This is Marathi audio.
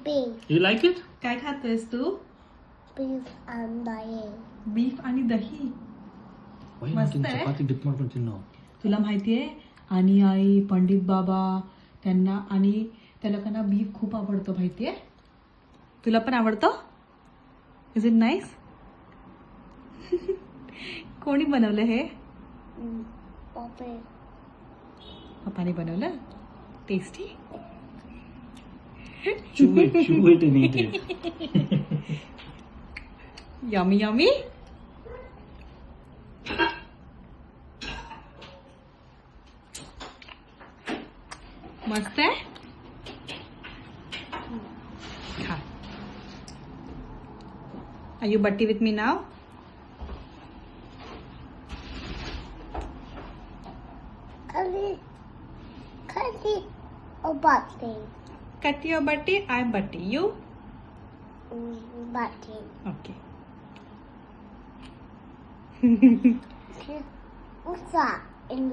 beef. You like it? काय खातोयस तू? Beef and dahi. बीफ आणि दही. Why मस्त not in आहे. chapati dip ಮಾಡ್ಕೊಂತೀನಿ तुला माहितीये आणि आई पंडित बाबा त्यांना आणि त्या लोकांना बीफ खूप आवडतं माहितीये. तुला पण आवडतं? Is it nice? कोणी बनवलं हे? Poppy. पप्पाने बनवलं. Tasty. chew it and eat it. Yummy yummy. मस्त आहे. खा. Are you butty with me now? Curry or butty? Cut your butty, I butty you. Butty. Okay. What's that in the